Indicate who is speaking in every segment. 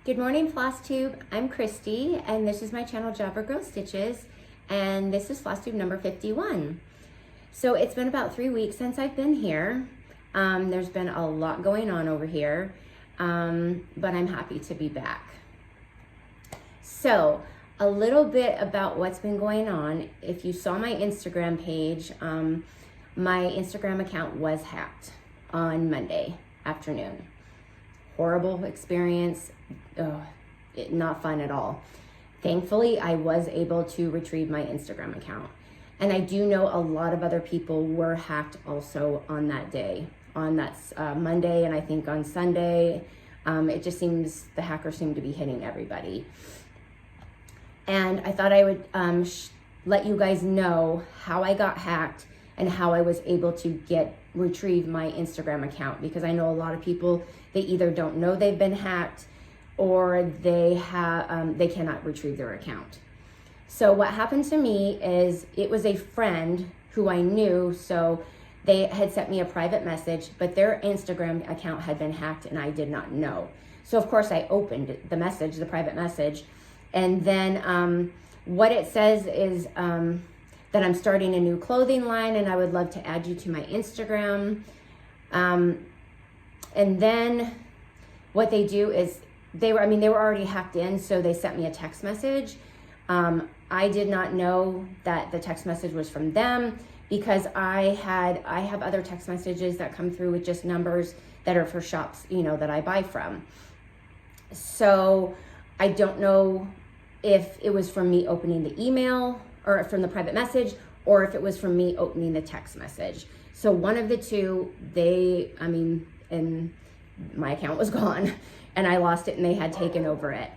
Speaker 1: Good morning, Flosstube. I'm Christy, and this is my channel, Javagirlstitches, and this is Flosstube number 51. So it's been about 3 weeks since I've been here. There's been a lot going on over here, but I'm happy to be back. So a little bit about what's been going on. If you saw my Instagram page, my Instagram account was hacked on Monday afternoon. Horrible experience, not fun at all. Thankfully, I was able to retrieve my Instagram account. And I do know a lot of other people were hacked also on that day, on that Monday, and I think on Sunday. It just seems the hackers seem to be hitting everybody. And I thought I would let you guys know how I got hacked and how I was able to retrieve my Instagram account, because I know a lot of people, they either don't know they've been hacked or they cannot retrieve their account. So what happened to me is, it was a friend who I knew, so they had sent me a private message, but their Instagram account had been hacked and I did not know. So of course I opened the message, the private message, and then what it says is that I'm starting a new clothing line and I would love to add you to my Instagram. And then what they do is, they were already hacked in, so they sent me a text message. I did not know that the text message was from them, because I have other text messages that come through with just numbers that are for shops, that I buy from. So I don't know if it was from me opening the email or from the private message, or if it was from me opening the text message. So one of the two, and my account was gone and I lost it and they had taken over it.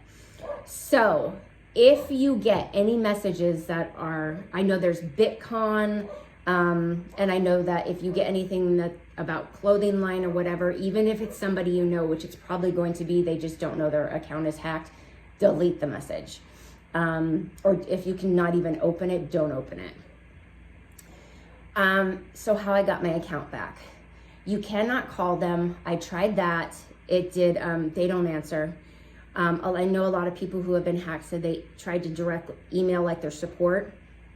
Speaker 1: So if you get any messages that are, I know there's Bitcon, and I know that if you get anything about clothing line or whatever, even if it's somebody you know, which it's probably going to be, they just don't know their account is hacked, delete the message. Or if you cannot even open it, don't open it. So how I got my account back. You cannot call them. I tried that. It did, they don't answer. I know a lot of people who have been hacked said they tried to direct email like their support.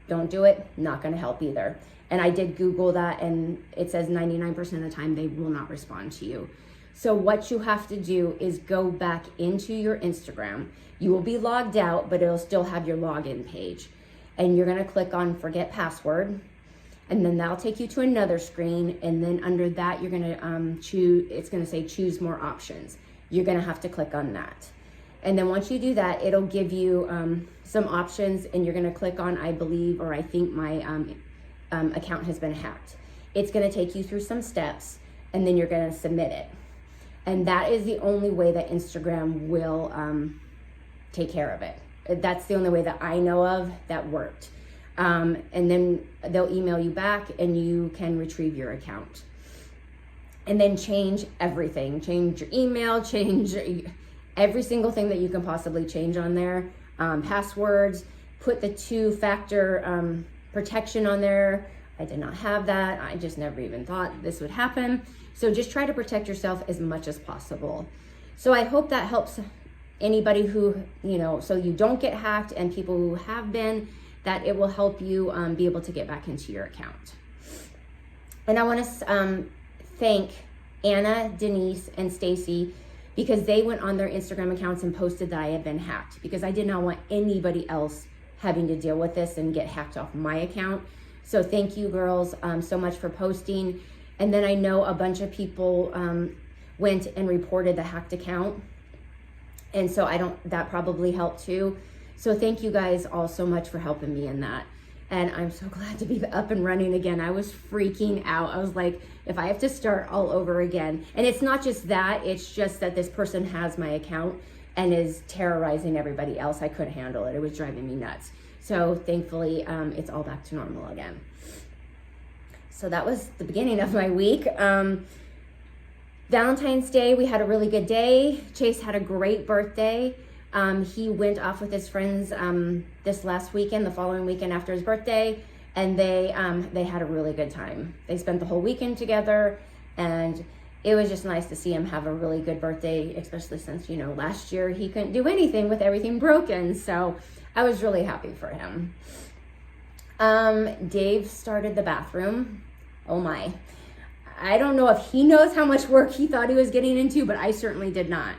Speaker 1: Don't do it, not gonna help either. And I did Google that and it says 99% of the time they will not respond to you. So what you have to do is go back into your Instagram. You will be logged out, but it'll still have your login page. And you're gonna click on forget password. And then that'll take you to another screen. And then under that, you're gonna choose, it's gonna say choose more options. You're gonna have to click on that. And then once you do that, it'll give you some options and you're gonna click on, I believe, or I think my account has been hacked. It's gonna take you through some steps and then you're gonna submit it. And that is the only way that Instagram will take care of it. That's the only way that I know of that worked. And then they'll email you back and you can retrieve your account. And then change everything. Change your email, change every single thing that you can possibly change on there. Passwords, put the 2-factor protection on there. I did not have that. I just never even thought this would happen. So just try to protect yourself as much as possible. So I hope that helps anybody who, so you don't get hacked, and people who have been, that it will help you be able to get back into your account. And I want to thank Anna, Denise, and Stacy, because they went on their Instagram accounts and posted that I had been hacked, because I did not want anybody else having to deal with this and get hacked off my account. So thank you, girls, so much for posting. And then I know a bunch of people went and reported the hacked account. And so that probably helped too. So thank you guys all so much for helping me in that. And I'm so glad to be up and running again. I was freaking out. I was like, if I have to start all over again. And it's not just that, it's just that this person has my account and is terrorizing everybody else. I couldn't handle it. It was driving me nuts. So thankfully, it's all back to normal again. So that was the beginning of my week. Valentine's Day, we had a really good day. Chase had a great birthday. He went off with his friends this last weekend, the following weekend after his birthday, and they had a really good time. They spent the whole weekend together, and it was just nice to see him have a really good birthday, especially since, you know, last year he couldn't do anything with everything broken. So I was really happy for him. Dave started the bathroom. Oh my. I don't know if he knows how much work he thought he was getting into, but I certainly did not.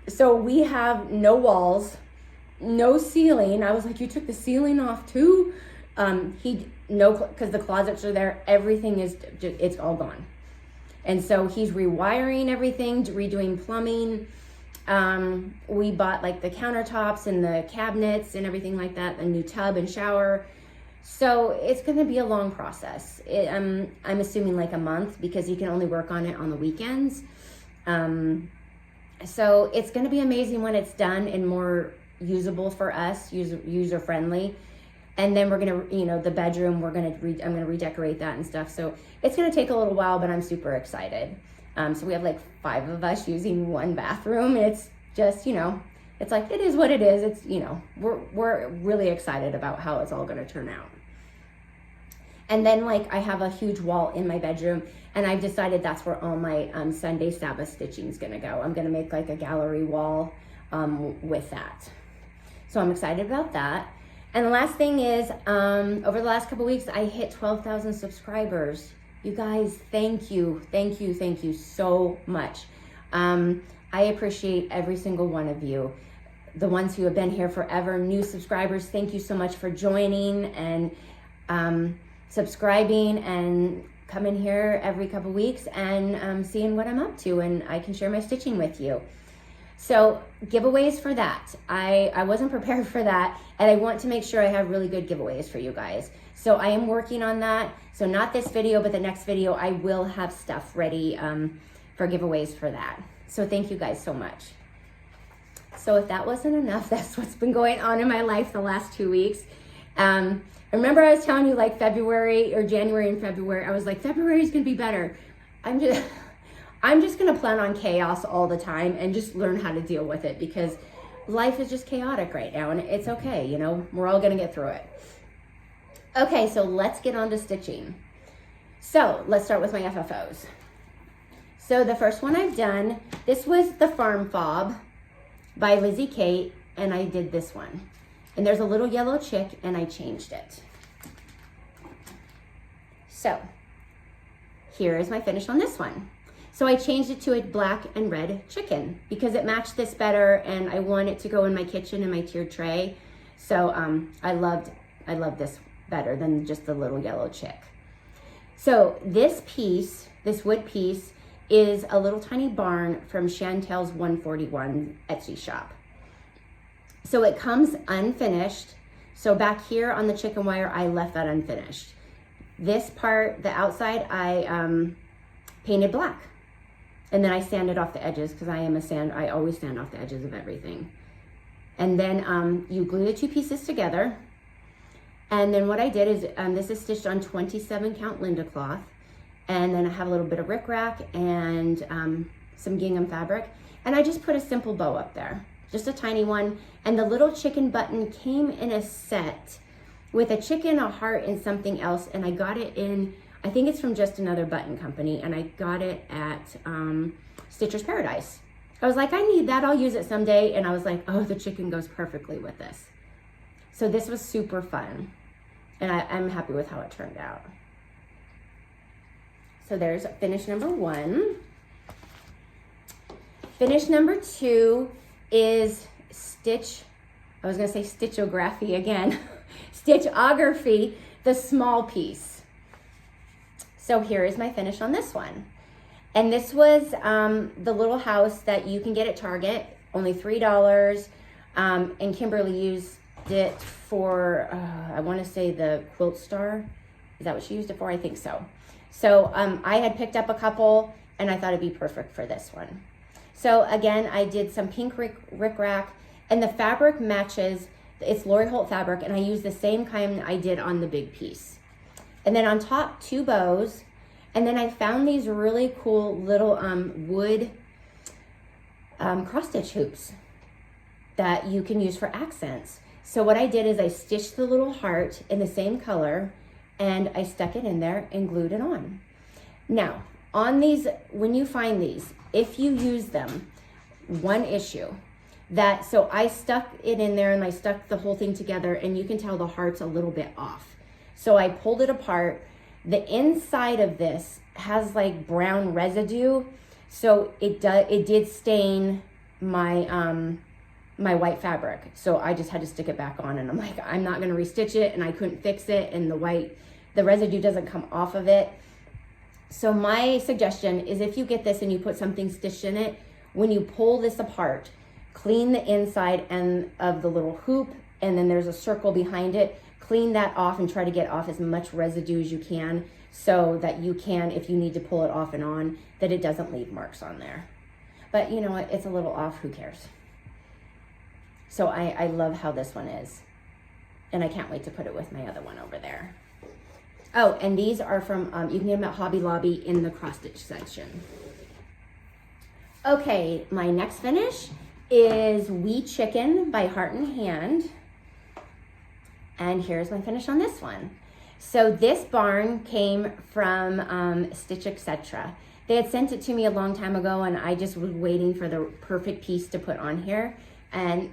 Speaker 1: So we have no walls, no ceiling. I was like, you took the ceiling off too? Because the closets are there. Everything is, it's all gone. And so he's rewiring everything, redoing plumbing. We bought like the countertops and the cabinets and everything like that, a new tub and shower. So it's going to be a long process. I'm assuming like a month, because he can only work on it on the weekends. So it's going to be amazing when it's done and more usable for us, user friendly. And then we're going to, you know, the bedroom, I'm going to redecorate that and stuff. So it's going to take a little while, but I'm super excited. So we have like 5 of us using one bathroom. It's just, you know, it's like, it is what it is. It's, you know, we're really excited about how it's all going to turn out. And then like I have a huge wall in my bedroom, and I've decided that's where all my Sunday Sabbath stitching is going to go. I'm going to make like a gallery wall with that. So I'm excited about that. And the last thing is, over the last couple weeks, I hit 12,000 subscribers. You guys, thank you so much. I appreciate every single one of you. The ones who have been here forever, new subscribers, thank you so much for joining and subscribing and coming here every couple weeks and seeing what I'm up to, and I can share my stitching with you. So giveaways for that. I wasn't prepared for that, and I want to make sure I have really good giveaways for you guys. So I am working on that. So not this video, but the next video, I will have stuff ready for giveaways for that. So thank you guys so much. So if that wasn't enough, that's what's been going on in my life the last 2 weeks. Remember I was telling you like February or January and February, I was like, February is gonna be better. I'm just gonna plan on chaos all the time and just learn how to deal with it, because life is just chaotic right now, and it's okay, you know, we're all gonna get through it. Okay, so let's get on to stitching. So let's start with my FFOs. So the first one I've done, this was the Farm Fob by Lizzie Kate, and I did this one. And there's a little yellow chick, and I changed it. So here is my finish on this one. So I changed it to a black and red chicken because it matched this better, and I want it to go in my kitchen in my tiered tray. So I loved this better than just the little yellow chick. So this piece, this wood piece, is a little tiny barn from Chantel's 141 Etsy shop. So it comes unfinished. So back here on the chicken wire, I left that unfinished. This part, the outside, I painted black. And then I sanded off the edges, because I always sand off the edges of everything. And then you glue the 2 pieces together. And then what I did is, this is stitched on 27 count Linda cloth. And then I have a little bit of rickrack and some gingham fabric. And I just put a simple bow up there, just a tiny one. And the little chicken button came in a set with a chicken, a heart, and something else. And I got it in, I think it's from Just Another Button Company. And I got it at Stitcher's Paradise. I was like, I need that, I'll use it someday. And I was like, oh, the chicken goes perfectly with this. So this was super fun. And I'm happy with how it turned out. So there's finish number 1. Finish number 2 is stitchography again. Stitchography, the small piece. So here is my finish on this one. And this was the little house that you can get at Target, only $3. And Kimberly used it for, I want to say the Quilt Star. Is that what she used it for? I think so. So I had picked up a couple, and I thought it'd be perfect for this one. So again, I did some pink rickrack, and the fabric matches. It's Lori Holt fabric, and I used the same kind I did on the big piece. And then on top, 2 bows, and then I found these really cool little wood cross stitch hoops that you can use for accents. So what I did is I stitched the little heart in the same color, and I stuck it in there and glued it on. Now, on these when you find these, if you use them, one issue so I stuck it in there and I stuck the whole thing together, and you can tell the heart's a little bit off. So I pulled it apart. The inside of this has like brown residue. So it did stain my, my white fabric. So I just had to stick it back on, and I'm like, I'm not gonna restitch it, and I couldn't fix it, and the residue doesn't come off of it. So my suggestion is, if you get this and you put something stitched in it, when you pull this apart, clean the inside end of the little hoop, and then there's a circle behind it. Clean that off and try to get off as much residue as you can, so that you can, if you need to pull it off and on, that it doesn't leave marks on there. But you know what, it's a little off, who cares? So I love how this one is. And I can't wait to put it with my other one over there. Oh, and these are from, you can get them at Hobby Lobby in the cross stitch section. Okay, my next finish is Wee Chicken by Heart and Hand. And here's my finish on this one. So this barn came from Stitch Etc. They had sent it to me a long time ago, and I just was waiting for the perfect piece to put on here. And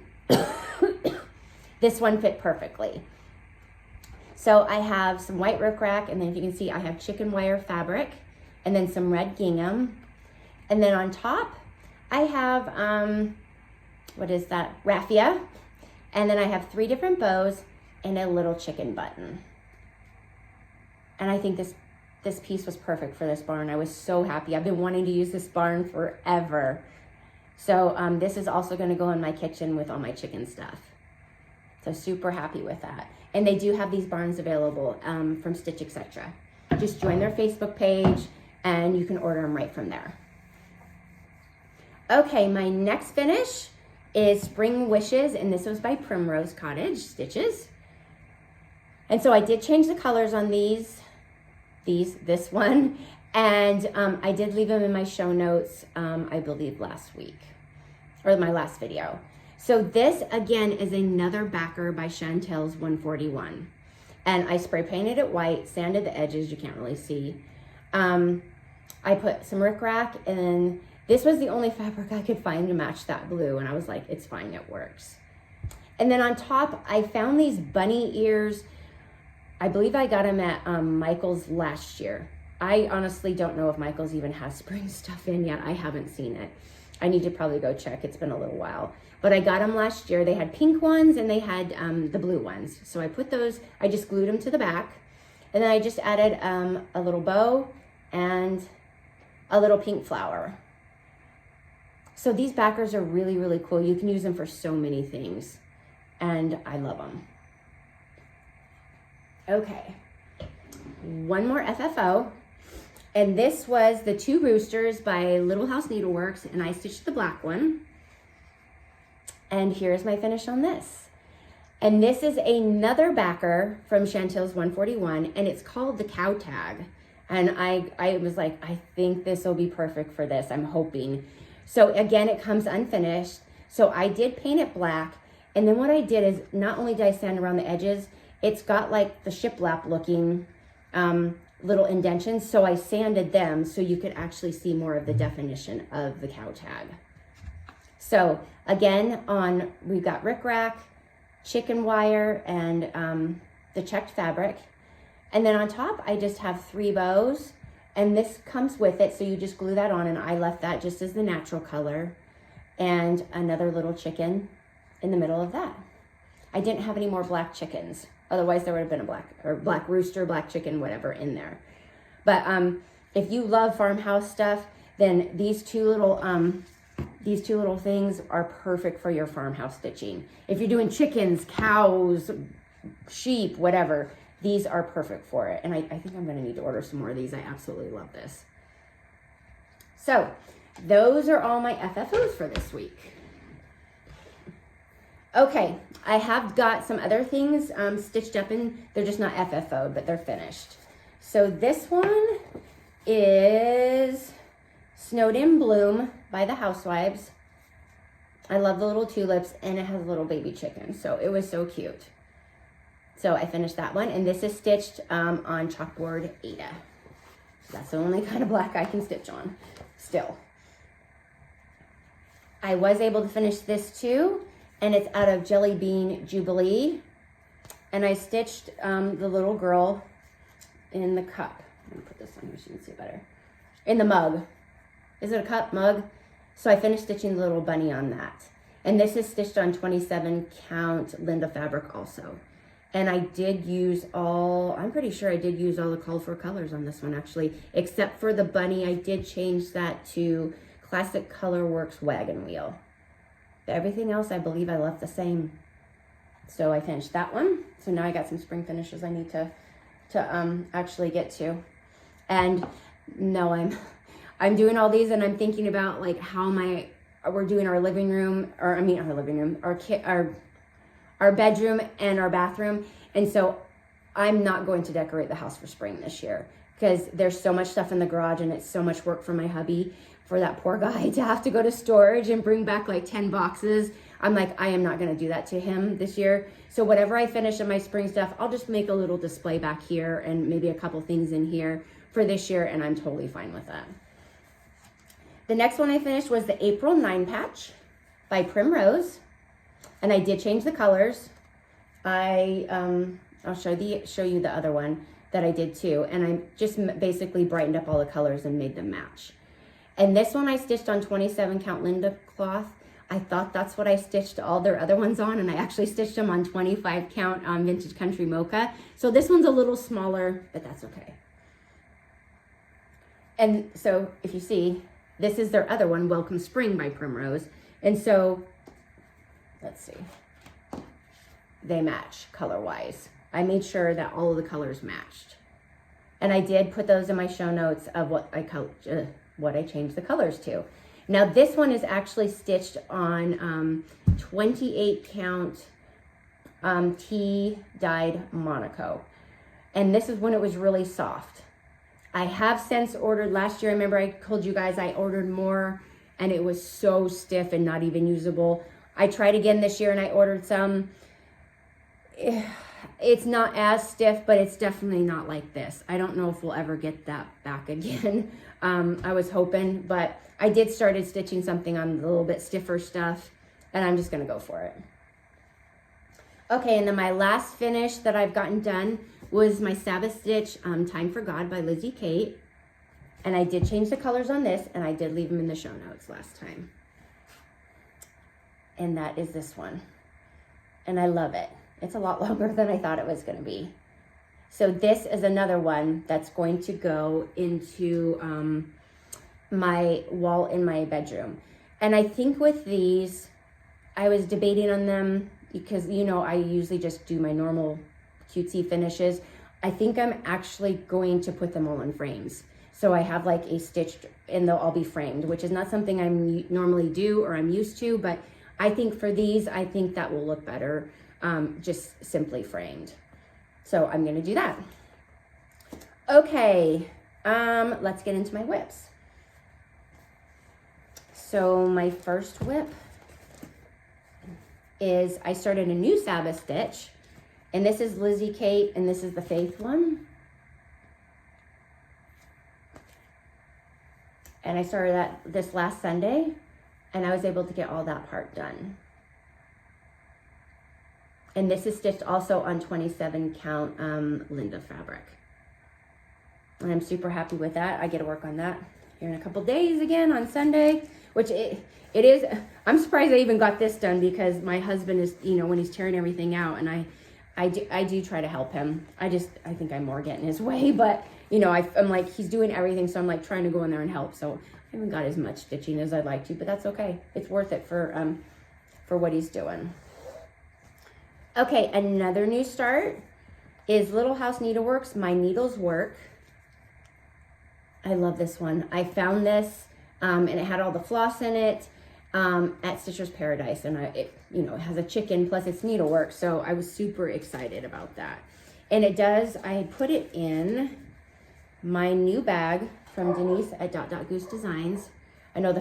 Speaker 1: this one fit perfectly. So I have some white rickrack, and then if you can see, I have chicken wire fabric, and then some red gingham. And then on top, I have, what is that? Raffia. And then I have 3 different bows and a little chicken button. And I think this piece was perfect for this barn. I was so happy. I've been wanting to use this barn forever. So this is also gonna go in my kitchen with all my chicken stuff. So super happy with that. And they do have these barns available from Stitch Etc. Just join their Facebook page and you can order them right from there. Okay, my next finish is Spring Wishes, and this was by Primrose Cottage Stitches. And so I did change the colors on this one, and I did leave them in my show notes, I believe last week, or my last video. So this, again, is another backer by Chantel's 141. And I spray painted it white, sanded the edges, you can't really see. I put some rickrack, and then this was the only fabric I could find to match that blue, and I was like, it's fine, it works. And then on top, I found these bunny ears. I believe I got them at Michael's last year. I honestly don't know if Michael's even has spring stuff in yet. I haven't seen it. I need to probably go check. It's been a little while. But I got them last year. They had pink ones and they had the blue ones. So I put those, I just glued them to the back. And then I just added a little bow and a little pink flower. So these backers are really, really cool. You can use them for so many things. And I love them. Okay, one more FFO. And this was the 2 Roosters by Little House Needleworks, and I stitched the black one. And here's my finish on this. And this is another backer from Chantel's 141, and it's called the Cow Tag. And I was like, I think this will be perfect for this, I'm hoping. So again, it comes unfinished. So I did paint it black. And then what I did is, not only did I sand around the edges, it's got like the shiplap looking little indentions. So I sanded them so you could actually see more of the definition of the Cow Tag. So again, we've got rickrack, chicken wire, and the checked fabric. And then on top, I just have 3 bows, and this comes with it. So you just glue that on, and I left that just as the natural color, and another little chicken in the middle of that. I didn't have any more black chickens. Otherwise there would have been a black rooster, black chicken, whatever in there. But if you love farmhouse stuff, then these two little things are perfect for your farmhouse stitching. If you're doing chickens, cows, sheep, whatever, these are perfect for it. And I think I'm gonna need to order some more of these. I absolutely love this. So those are all my FFOs for this week. Okay, I have got some other things stitched up in, they're just not FFO'd, but they're finished. So this one is Snowed in Bloom by the Housewives. I love the little tulips, and it has a little baby chicken, so it was so cute. So I finished that one, and this is stitched on chalkboard Ada. That's the only kind of black I can stitch on still. I was able to finish this too, and it's out of Jelly Bean Jubilee. And I stitched the little girl in the cup. I'm gonna put this on here so you can see it better. In the mug. Is it a cup, mug? So I finished stitching the little bunny on that. And this is stitched on 27 count Linda fabric also. And I did use I'm pretty sure I did use all the called for colors on this one actually, except for the bunny. I did change that to Classic Colorworks Wagon Wheel. But everything else I believe I left the same. So I finished that one. So now I got some spring finishes I need to actually get to. And no, I'm doing all these, and I'm thinking about like how we're doing our living room, or I mean our living room, our bedroom and our bathroom. And so I'm not going to decorate the house for spring this year because there's so much stuff in the garage, and it's so much work for my hubby, for that poor guy to have to go to storage and bring back like 10 boxes. I'm like, I am not gonna do that to him this year. So whatever I finish of my spring stuff, I'll just make a little display back here and maybe a couple things in here for this year, and I'm totally fine with that. The next one I finished was the April 9 patch by Primrose, and I did change the colors. I'll show you the other one that I did too, and I just basically brightened up all the colors and made them match. And this one I stitched on 27 count Linda cloth. I thought that's what I stitched all their other ones on, and I actually stitched them on 25 count Vintage Country Mocha. So this one's a little smaller, but that's okay. And so if you see, this is their other one, Welcome Spring by Primrose. And so, let's see, they match color-wise. I made sure that all of the colors matched. And I did put those in my show notes of what I changed the colors to. Now this one is actually stitched on 28 count tea dyed Monaco. And this is when it was really soft. I have since ordered, last year I remember I told you guys I ordered more and it was so stiff and not even usable. I tried again this year and I ordered some. It's not as stiff, but it's definitely not like this. I don't know if we'll ever get that back again. I was hoping, but I did started stitching something on a little bit stiffer stuff, and I'm just gonna go for it. Okay, and then my last finish that I've gotten done was my Sabbath Stitch Time for God by Lizzie Kate. And I did change the colors on this, and I did leave them in the show notes last time. And that is this one. And I love it. It's a lot longer than I thought it was gonna be. So this is another one that's going to go into my wall in my bedroom. And I think with these, I was debating on them because, you know, I usually just do my normal cutesy finishes. I think I'm actually going to put them all in frames. So I have like a stitched, and they'll all be framed, which is not something I normally do or I'm used to, but I think for these, I think that will look better, just simply framed. So I'm gonna do that. Okay, let's get into my whips. So my first whip is, I started a new Sabbath stitch, and this is Lizzie Kate, and this is the Faith one. And I started that this last Sunday, and I was able to get all that part done. And this is stitched also on 27 count Linda fabric. And I'm super happy with that. I get to work on that here in a couple days again on Sunday, which it is, I'm surprised I even got this done because my husband is, you know, when he's tearing everything out, and I do try to help him. I think I'm more getting in his way, but you know, I'm like, he's doing everything, so I'm like trying to go in there and help. So I haven't got as much stitching as I'd like to, but that's okay. It's worth it for what he's doing. Okay, another new start is Little House Needleworks, My Needles Work. I love this one. I found this, and it had all the floss in it at Stitcher's Paradise, and it has a chicken plus it's needlework, so I was super excited about that. And it does, I put it in my new bag from Denise at DotDotGooseDesigns. I know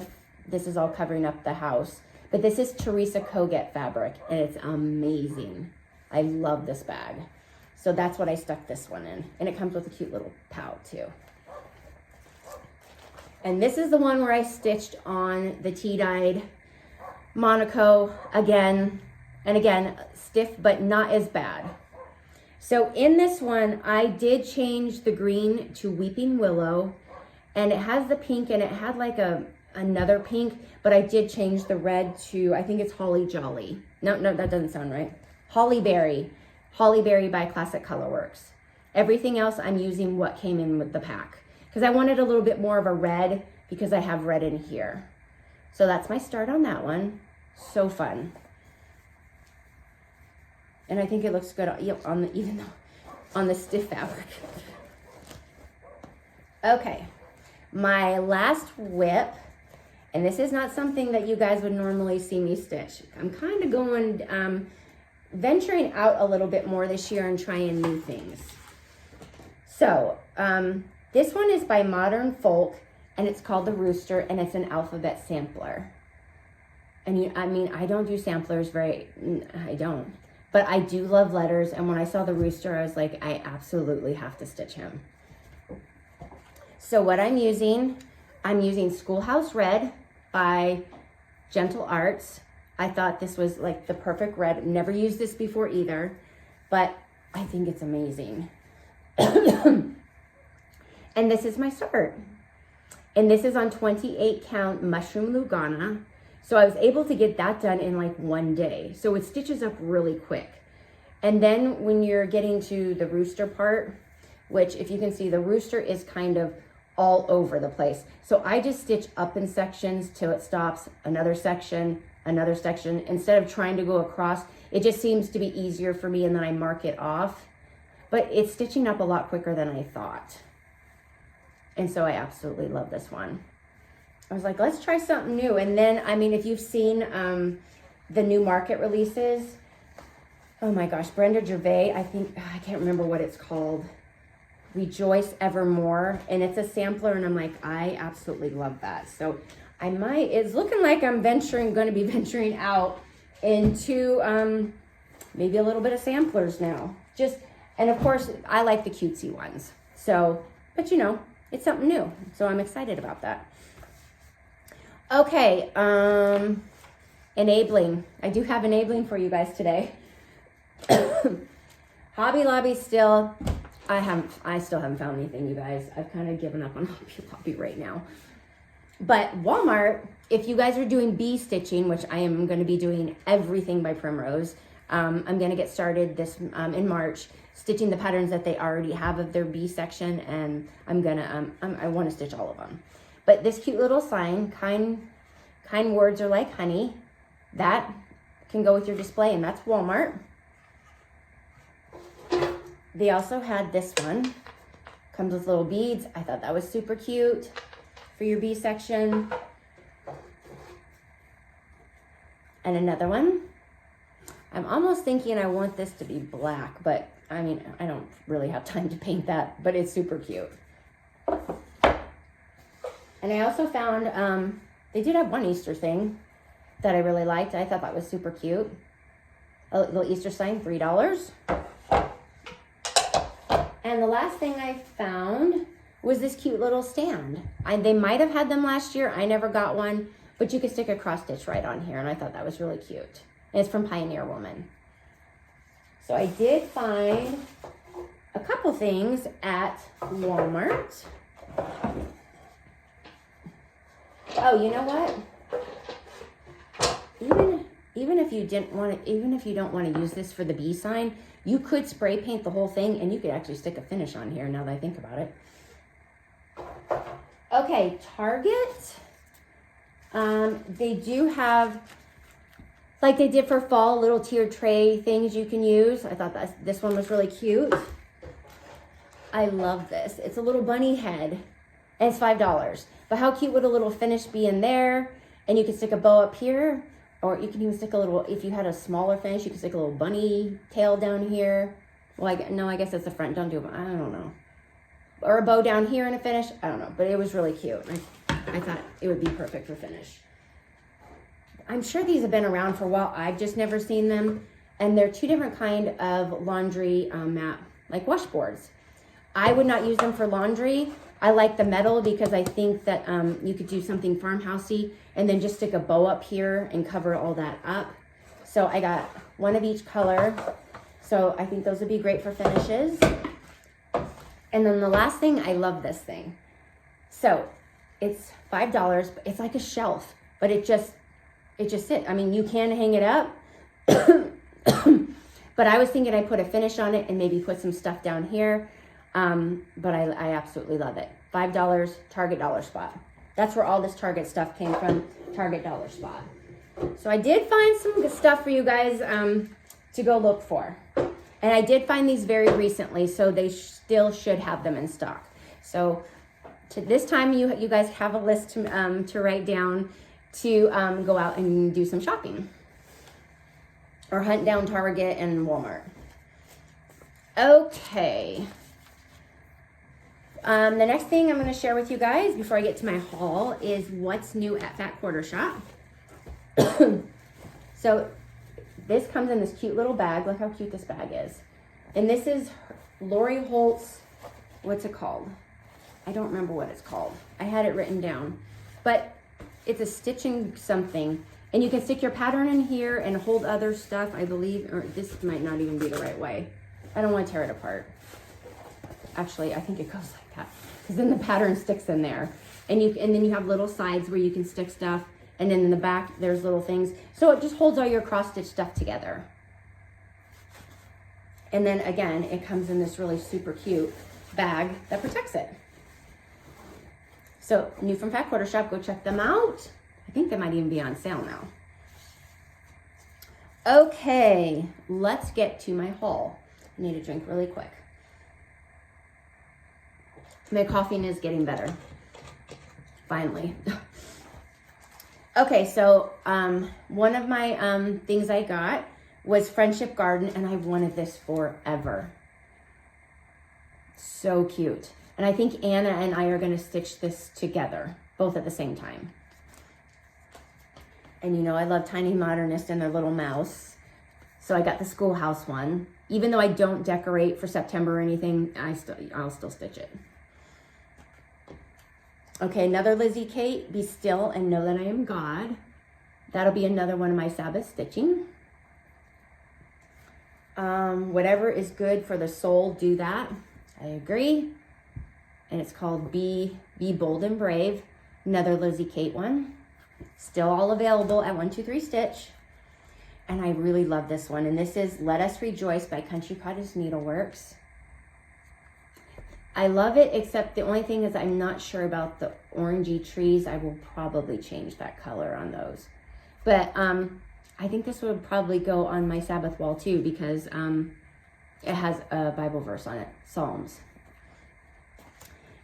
Speaker 1: this is all covering up the house, but this is Teresa Koget fabric, and it's amazing. I love this bag. So that's what I stuck this one in. And it comes with a cute little pout too. And this is the one where I stitched on the tea-dyed Monaco again and again, stiff but not as bad. So in this one, I did change the green to Weeping Willow, and it has the pink, and it had like another pink, but I did change the red to, I think it's Holly Jolly. No, that doesn't sound right. Holly Berry by Classic Colorworks. Everything else I'm using what came in with the pack, because I wanted a little bit more of a red because I have red in here. So that's my start on that one. So fun. And I think it looks good on the, even though on the stiff fabric. Okay, my last whip, and this is not something that you guys would normally see me stitch. I'm kind of going, venturing out a little bit more this year and trying new things. So, this one is by Modern Folk, and it's called the Rooster, and it's an alphabet sampler. And I mean, I don't do samplers I don't. But I do love letters, and when I saw the Rooster, I was like, I absolutely have to stitch him. So what I'm using Schoolhouse Red by Gentle Arts. I thought this was like the perfect red. Never used this before either, but I think it's amazing. And this is my start. And this is on 28 count Mushroom Lugana. So I was able to get that done in like one day. So it stitches up really quick. And then when you're getting to the rooster part, which if you can see, the rooster is kind of all over the place. So I just stitch up in sections till it stops, another section, instead of trying to go across. It just seems to be easier for me, and then I mark it off. But it's stitching up a lot quicker than I thought. And so I absolutely love this one. I was like, let's try something new. And then, I mean, if you've seen the new market releases, oh my gosh, Brenda Gervais, I can't remember what it's called. Rejoice Evermore. And it's a sampler, and I'm like, I absolutely love that. So it's looking like I'm going to be venturing out into maybe a little bit of samplers now. And of course, I like the cutesy ones. So, but you know, it's something new. So I'm excited about that. Okay, enabling. I do have enabling for you guys today. Hobby Lobby still, I still haven't found anything, you guys. I've kind of given up on Hobby Lobby right now. But Walmart, if you guys are doing bee stitching, which I am going to be doing everything by Primrose, I'm going to get started this in March, stitching the patterns that they already have of their bee section, and I'm going to, I want to stitch all of them. But this cute little sign, kind words are like honey, that can go with your display, and that's Walmart. They also had this one, comes with little beads. I thought that was super cute for your bee section. And another one. I'm almost thinking I want this to be black, but I mean, I don't really have time to paint that, but it's super cute. And I also found, they did have one Easter thing that I really liked. I thought that was super cute. A little Easter sign, $3. And the last thing I found was this cute little stand. They might have had them last year. I never got one, but you could stick a cross stitch right on here, and I thought that was really cute. And it's from Pioneer Woman. So I did find a couple things at Walmart. Oh, you know what? Even if you don't want to use this for the bee sign, you could spray paint the whole thing, and you could actually stick a finish on here now that I think about it. Okay, Target. They do have, like they did for fall, little tiered tray things you can use. I thought this one was really cute. I love this. It's a little bunny head, and it's $5. But how cute would a little finish be in there? And you could stick a bow up here, or you can even stick a little, if you had a smaller finish, you could stick a little bunny tail down here. Well, no, I guess that's the front. Don't do it. I don't know. Or a bow down here in a finish. I don't know, but it was really cute. I thought it would be perfect for finish. I'm sure these have been around for a while. I've just never seen them. And they're two different kind of laundry mat, like washboards. I would not use them for laundry, I like the metal because I think that you could do something farmhousey and then just stick a bow up here and cover all that up. So I got one of each color. So I think those would be great for finishes. And then the last thing, I love this thing. So it's $5, but it's like a shelf, but it just sits. I mean, you can hang it up, but I was thinking I'd put a finish on it and maybe put some stuff down here. But I absolutely love it. $5, Target Dollar Spot. That's where all this Target stuff came from, Target Dollar Spot. So I did find some good stuff for you guys to go look for. And I did find these very recently, so they still should have them in stock. So to this time, you guys have a list to write down to go out and do some shopping. Or hunt down Target and Walmart. Okay. The next thing I'm going to share with you guys before I get to my haul is what's new at Fat Quarter Shop. So this comes in this cute little bag. Look how cute this bag is. And this is Lori Holt's, what's it called? I don't remember what it's called. I had it written down. But it's a stitching something. And you can stick your pattern in here and hold other stuff, I believe. Or this might not even be the right way. I don't want to tear it apart. Actually, I think it goes like that. Because then the pattern sticks in there. And then you have little sides where you can stick stuff. And then in the back, there's little things. So it just holds all your cross-stitch stuff together. And then again, it comes in this really super cute bag that protects it. So new from Fat Quarter Shop, go check them out. I think they might even be on sale now. Okay, let's get to my haul. I need a drink really quick. My coughing is getting better. Finally. Okay, so one of my things I got was Friendship Garden, and I've wanted this forever. So cute. And I think Anna and I are going to stitch this together, both at the same time. And you know, I love Tiny Modernist and their little mouse. So I got the schoolhouse one. Even though I don't decorate for September or anything, I'll still stitch it. Okay, another Lizzie Kate, Be Still and Know That I Am God. That'll be another one of my Sabbath stitching. Whatever is good for the soul, do that. I agree. And it's called Be Bold and Brave. Another Lizzie Kate one. Still all available at 123 Stitch. And I really love this one. And this is Let Us Rejoice by Country Cottage Needleworks. I love it, except the only thing is I'm not sure about the orangey trees. I will probably change that color on those. But I think this would probably go on my Sabbath wall too, because it has a Bible verse on it, Psalms.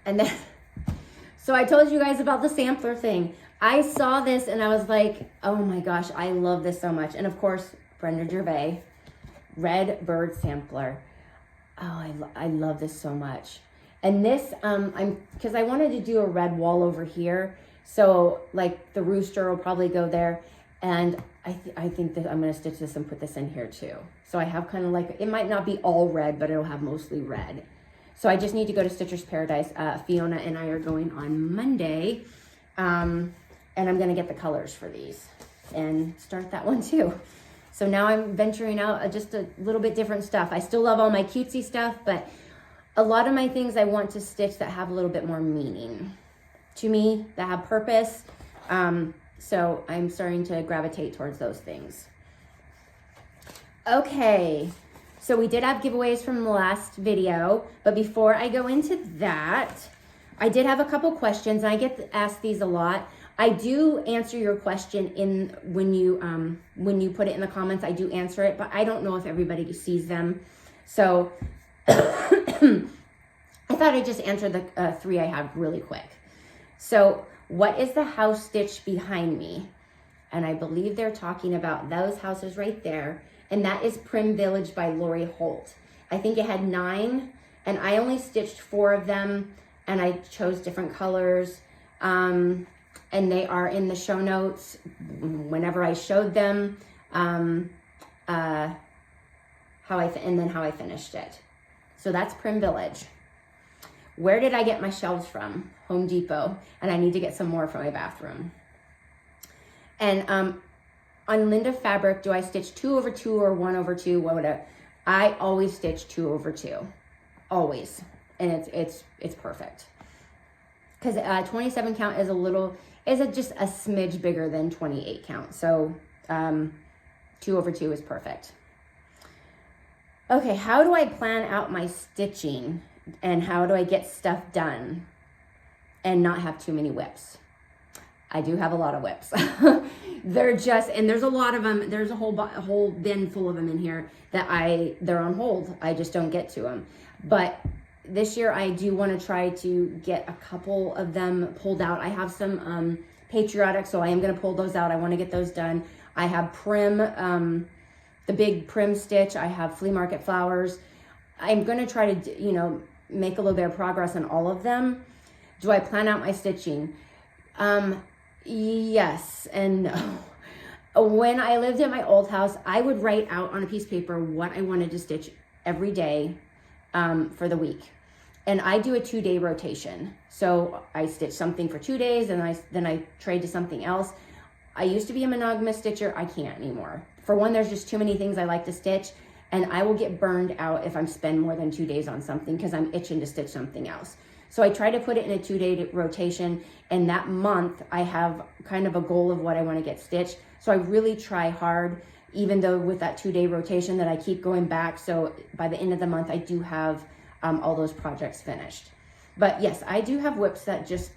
Speaker 1: And then, so I told you guys about the sampler thing. I saw this and I was like, oh my gosh, I love this so much. And of course, Brenda Gervais, Red Bird Sampler. Oh, I love this so much. And this, because I wanted to do a red wall over here. So like the rooster will probably go there. And I think that I'm going to stitch this and put this in here too. So I have kind of like, it might not be all red, but it'll have mostly red. So I just need to go to Stitcher's Paradise. Fiona and I are going on Monday. And I'm going to get the colors for these and start that one too. So now I'm venturing out just a little bit different stuff. I still love all my cutesy stuff, but a lot of my things I want to stitch that have a little bit more meaning to me, that have purpose. So I'm starting to gravitate towards those things. Okay, so we did have giveaways from the last video, but before I go into that, I did have a couple questions, and I get asked these a lot. I do answer your question when you put it in the comments. I do answer it, but I don't know if everybody sees them. So I thought I'd just answer the 3 I have really quick. So what is the house stitch behind me? And I believe they're talking about those houses right there. And that is Prim Village by Lori Holt. I think it had 9, and I only stitched 4 of them, and I chose different colors. And they are in the show notes whenever I showed them, how I finished it. So that's Prim Village. Where did I get my shelves from? Home Depot. And I need to get some more for my bathroom. And on Linda fabric, do I stitch 2/2 or 1/2? Whatever. I always stitch 2/2. Always. And it's perfect. Because 27 count is just a smidge bigger than 28 count. So 2/2 is perfect. Okay, how do I plan out my stitching? And how do I get stuff done and not have too many whips? I do have a lot of whips. And there's a lot of them. There's a whole bin full of them in here they're on hold. I just don't get to them. But this year I do want to try to get a couple of them pulled out. I have some patriotic, so I am going to pull those out. I want to get those done. I have Prim, the big Prim stitch. I have Flea Market Flowers. I'm going to try to, make a little bit of progress on all of them. Do I plan out my stitching? Yes and no. When I lived at my old house, I would write out on a piece of paper what I wanted to stitch every day for the week. And I do a 2-day rotation. So I stitch something for 2 days and then I trade to something else. I used to be a monogamous stitcher. I can't anymore. For one, there's just too many things I like to stitch, and I will get burned out if I'm spend more than 2 days on something because I'm itching to stitch something else. So I try to put it in a 2-day rotation, and that month I have kind of a goal of what I want to get stitched. So I really try hard, even though with that 2-day rotation that I keep going back. So by the end of the month, I do have all those projects finished. But yes, I do have whips that just,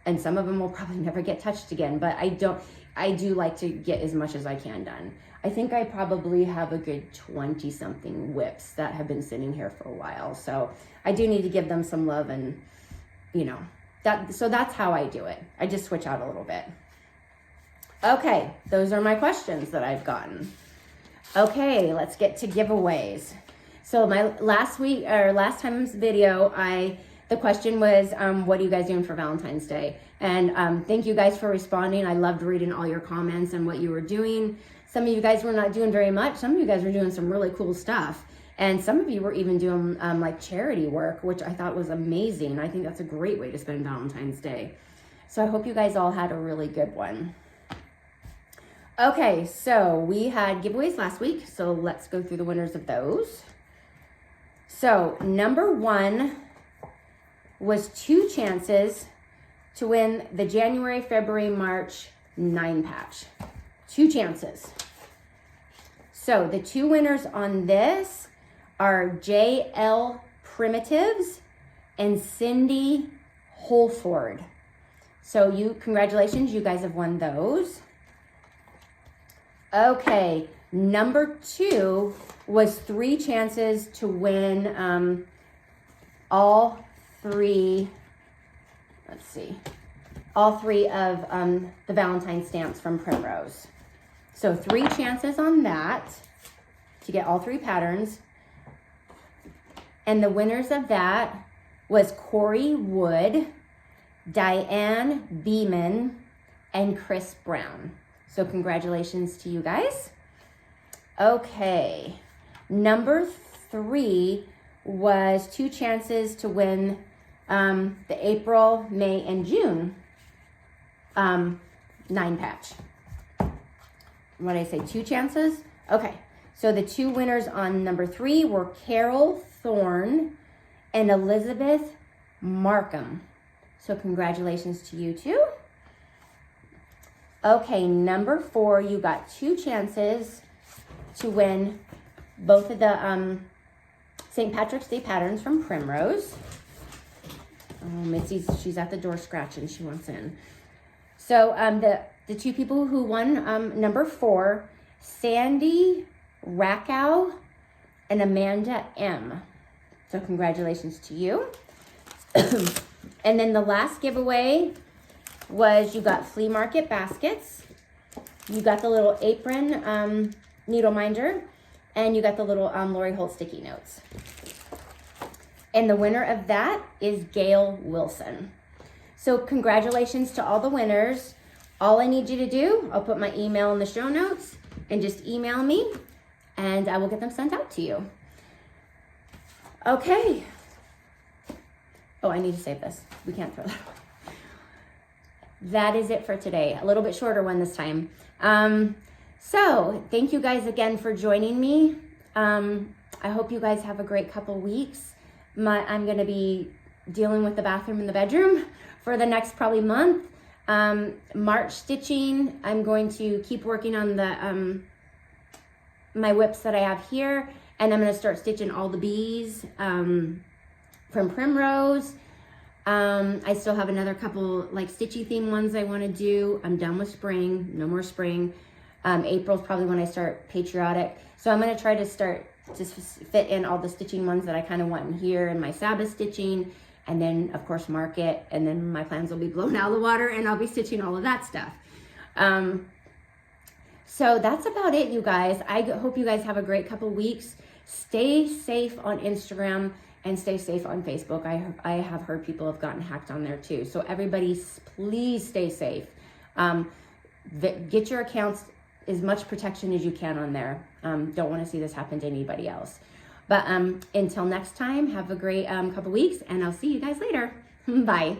Speaker 1: and some of them will probably never get touched again, but I do like to get as much as I can done. I think I probably have a good 20 something whips that have been sitting here for a while. So I do need to give them some love and, so that's how I do it. I just switch out a little bit. Okay, those are my questions that I've gotten. Okay, let's get to giveaways. So my last time's video, the question was, what are you guys doing for Valentine's Day? And thank you guys for responding. I loved reading all your comments and what you were doing. Some of you guys were not doing very much. Some of you guys were doing some really cool stuff. And some of you were even doing like charity work, which I thought was amazing. I think that's a great way to spend Valentine's Day. So I hope you guys all had a really good one. Okay, so we had giveaways last week. So let's go through the winners of those. So number 1 was 2 chances to win the January, February, March 9 patch. 2 chances. So the 2 winners on this are JL Primitives and Cindy Holford. So congratulations, you guys have won those. Okay, number 2 was 3 chances to win all 3 of the Valentine stamps from Primrose. So 3 chances on that to get all 3 patterns. And the winners of that was Corey Wood, Diane Beeman, and Chris Brown. So congratulations to you guys. Okay, number 3 was 2 chances to win the April, May, and June 9 patch. What did I say, 2 chances? Okay, so the 2 winners on number 3 were Carol Thorne and Elizabeth Markham. So congratulations to you too. Okay, number 4, you got 2 chances to win both of the St. Patrick's Day patterns from Primrose. Oh, she's at the door scratching. She wants in. So the 2 people who won number 4, Sandy Rackow and Amanda M. So congratulations to you. And then the last giveaway was you got flea market baskets. You got the little apron needle minder, and you got the little Lori Holt sticky notes. And the winner of that is Gail Wilson. So congratulations to all the winners. All I need you to do, I'll put my email in the show notes, and just email me, and I will get them sent out to you. Okay. Oh, I need to save this. We can't throw that away. That is it for today. A little bit shorter one this time. So thank you guys again for joining me. I hope you guys have a great couple weeks. I'm going to be dealing with the bathroom and the bedroom for the next probably month. March stitching, I'm going to keep working on the my whips that I have here, and I'm going to start stitching all the bees from Primrose. I still have another couple like stitchy theme ones I want to do. I'm done with spring, no more spring. April's probably when I start patriotic. So I'm going to try to start just fit in all the stitching ones that I kind of want in here and my Sabbath stitching, and then of course market, and then my plans will be blown out of the water and I'll be stitching all of that stuff. So that's about it, you guys. I hope you guys have a great couple weeks. Stay safe on Instagram and stay safe on Facebook. I have heard people have gotten hacked on there too. So everybody, please stay safe. Get your accounts as much protection as you can on there. Don't want to see this happen to anybody else. But until next time, have a great couple weeks, and I'll see you guys later. Bye.